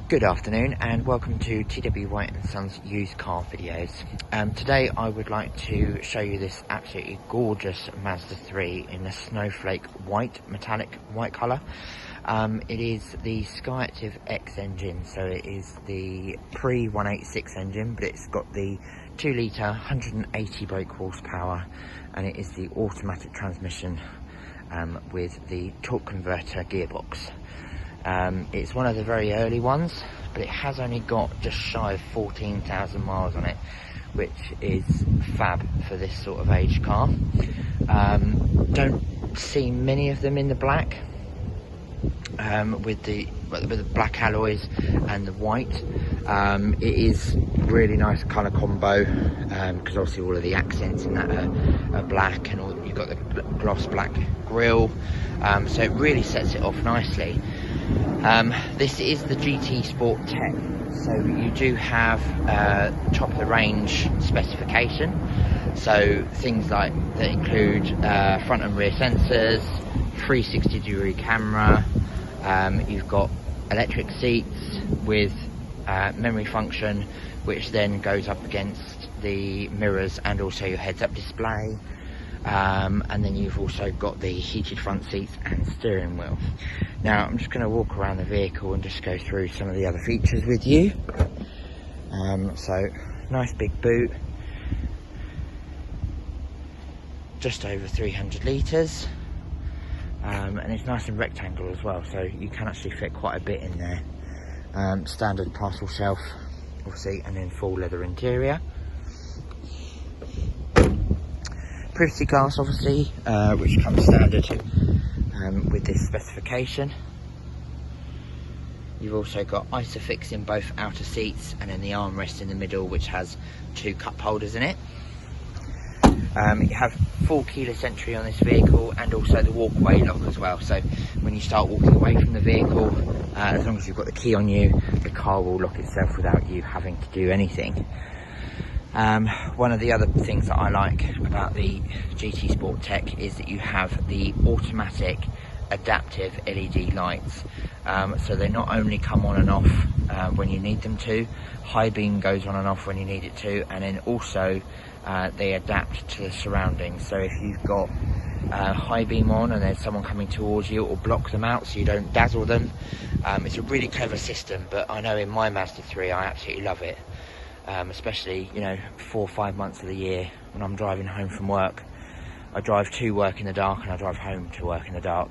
Good afternoon and welcome to T.W White Sons used car videos. Today I would like to show you this absolutely gorgeous Mazda 3 in a snowflake white, metallic white colour. It is the SKYACTIV-X engine, so it is the pre-186 engine, but it's got the 2 litre 180 brake horsepower, and it is the automatic transmission with the torque converter gearbox. It's one of the very early ones, but it has only got just shy of 14,000 miles on it, which is fab for this sort of age car. Don't see many of them in the black, with the black alloys and the white. It is really nice colour combo, because obviously all of the accents in that are black, and you've got the gloss black grille, so it really sets it off nicely. This is the GT Sport Tech, so you do have top of the range specification, so things like that include front and rear sensors, 360-degree camera, you've got electric seats with memory function, which then goes up against the mirrors and also your heads-up display. And then you've also got the heated front seats and steering wheel. Now I'm just going to walk around the vehicle and just go through some of the other features with you. So nice big boot, just over 300 litres, and it's nice and rectangle as well, so you can actually fit quite a bit in there. Standard parcel shelf obviously, and then full leather interior. Privacy glass obviously, which comes standard with this specification. You've also got Isofix in both outer seats, and then the armrest in the middle, which has 2 cup holders in it. You have full keyless entry on this vehicle, and also the walkway lock as well, so when you start walking away from the vehicle, as long as you've got the key on you, the car will lock itself without you having to do anything. One of the other things that I like about the GT Sport Tech is that you have the automatic adaptive LED lights, so they not only come on and off when you need them to, high beam goes on and off when you need it to, and then also they adapt to the surroundings. So if you've got high beam on and there's someone coming towards you, it will block them out so you don't dazzle them. It's a really clever system, but I know in my Mazda 3 I absolutely love it. Especially, you know, 4 or 5 months of the year when I'm driving home from work. I drive to work in the dark and I drive home to work in the dark,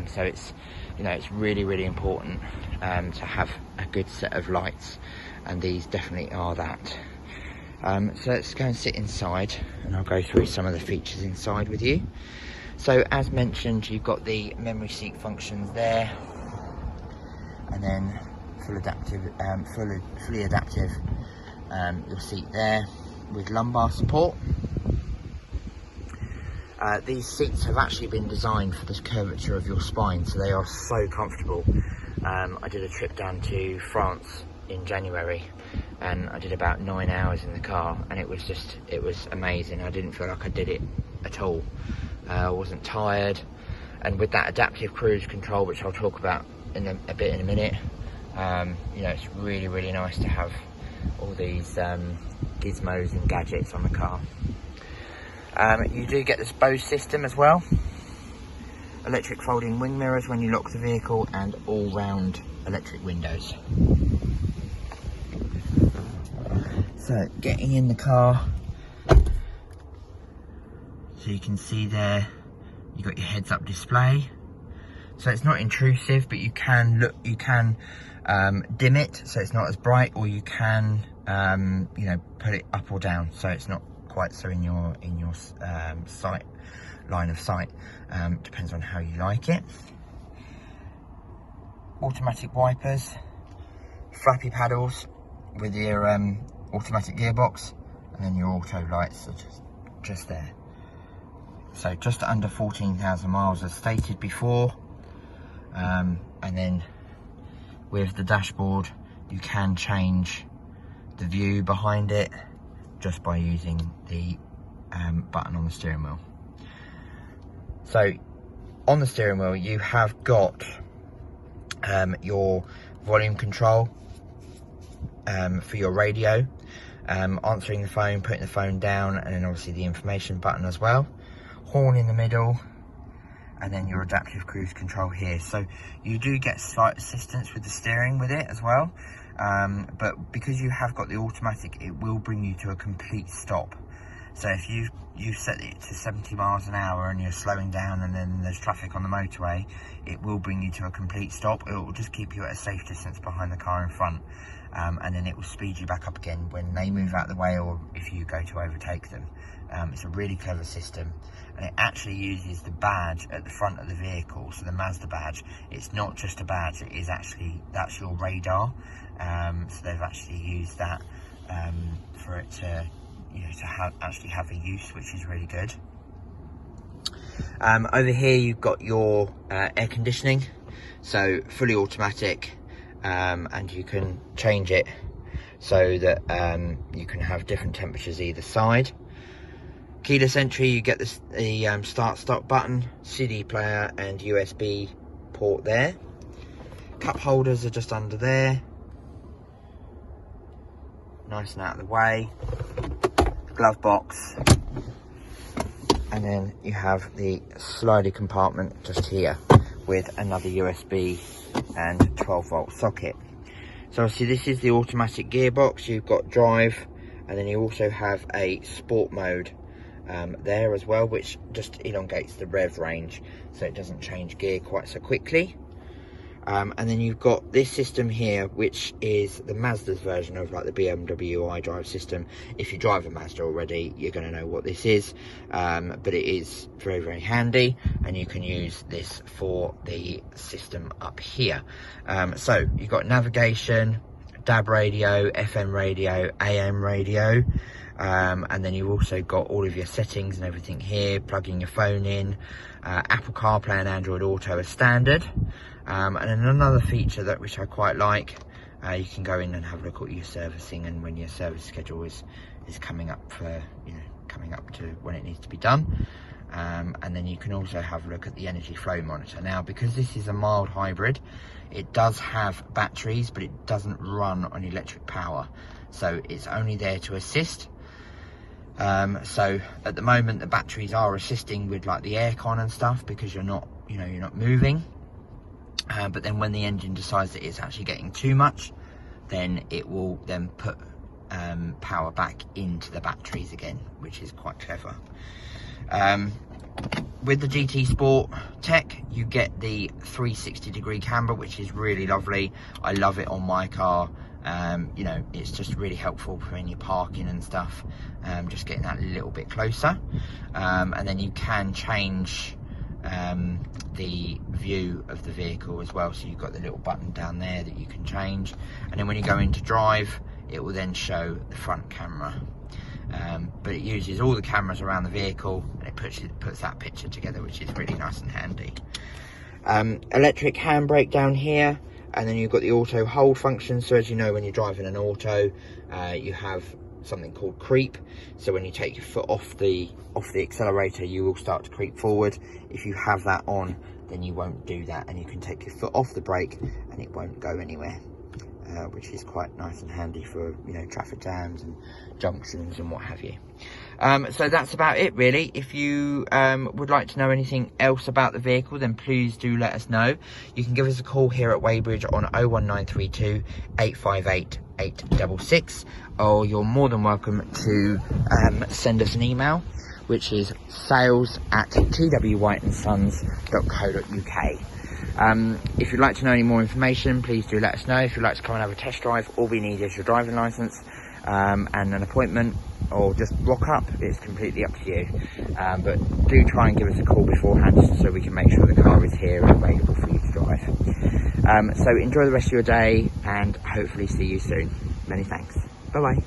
so it's, you know, it's really important to have a good set of lights, and these definitely are that. So let's go and sit inside and I'll go through some of the features inside with you. So as mentioned, you've got the memory seat functions there, and then fully adaptive your seat there with lumbar support. These seats have actually been designed for the curvature of your spine, so they are so comfortable. I did a trip down to France in January and I did about 9 hours in the car, and it was amazing. I didn't feel like I did it at all. I wasn't tired, and with that adaptive cruise control, which I'll talk about in a bit in a minute, you know, it's really nice to have all these gizmos and gadgets on the car. You do get this Bose system as well, electric folding wing mirrors when you lock the vehicle, and all round electric windows. So getting in the car, so you can see there you've got your heads up display, so it's not intrusive, but you can dim it so it's not as bright, or you can you know, put it up or down so it's not quite so in your sight, line of sight. Depends on how you like it. Automatic wipers, flappy paddles with your automatic gearbox, and then your auto lights are just there. So just under 14,000 miles as stated before, and then with the dashboard you can change the view behind it just by using the button on the steering wheel. So on the steering wheel you have got your volume control, for your radio, answering the phone, putting the phone down, and then obviously the information button as well. Horn in the middle, and then your adaptive cruise control here. So you do get slight assistance with the steering with it as well, but because you have got the automatic, it will bring you to a complete stop. So if you set it to 70 miles an hour and you're slowing down and then there's traffic on the motorway, it will bring you to a complete stop. It will just keep you at a safe distance behind the car in front, and then it will speed you back up again when they move out of the way or if you go to overtake them. It's a really clever system, and it actually uses the badge at the front of the vehicle. So the Mazda badge, it's not just a badge, it is actually, that's your radar. So they've actually used that for it to, to actually have a use, which is really good. Over here you've got your air conditioning, so fully automatic, and you can change it so that you can have different temperatures either side. Keyless entry, you get the start-stop button, CD player and USB port there. Cup holders are just under there, nice and out of the way. Glove box, and then you have the slidey compartment just here with another USB and 12-volt socket. So obviously this is the automatic gearbox. You've got drive, and then you also have a sport mode there as well, which just elongates the rev range so it doesn't change gear quite so quickly. And then you've got this system here, which is the Mazda's version of like the BMW iDrive system. If you drive a Mazda already, you're going to know what this is, but it is very, very handy, and you can use this for the system up here. So you've got navigation, DAB radio, FM radio, AM radio, and then you've also got all of your settings and everything here, plugging your phone in, Apple CarPlay and Android Auto as standard. And then another feature that which I quite like, you can go in and have a look at your servicing and when your service schedule is coming up for, coming up to when it needs to be done. And then you can also have a look at the energy flow monitor. Now, because this is a mild hybrid, it does have batteries, but it doesn't run on electric power, so it's only there to assist. So at the moment the batteries are assisting with like the aircon and stuff, because you're not moving. But then when the engine decides that it's actually getting too much, then it will then put power back into the batteries again, which is quite clever. With the GT Sport tech, you get the 360-degree camera, which is really lovely. I love it on my car. It's just really helpful for when you're parking and stuff, just getting that a little bit closer. And then you can change the view of the vehicle as well, so you've got the little button down there that you can change, and then when you go into drive, it will then show the front camera. But it uses all the cameras around the vehicle, and it puts that picture together, which is really nice and handy. Electric handbrake down here, and then you've got the auto hold function. So as you know, when you're driving an auto, you have something called creep. So when you take your foot off the accelerator, you will start to creep forward. If you have that on, then you won't do that, and you can take your foot off the brake and it won't go anywhere, which is quite nice and handy for traffic jams and junctions and what have you. So that's about it really. If you would like to know anything else about the vehicle, then please do let us know. You can give us a call here at Weybridge on 01932 858 866, or you're more than welcome to send us an email, which is sales@twwhitesons.co.uk. If you'd like to know any more information, please do let us know. If you'd like to come and have a test drive, all we need is your driving licence and an appointment, or just rock up. It's completely up to you, but do try and give us a call beforehand so we can make sure the car is here and available for you to drive. So enjoy the rest of your day, and hopefully see you soon. Many thanks. Bye bye.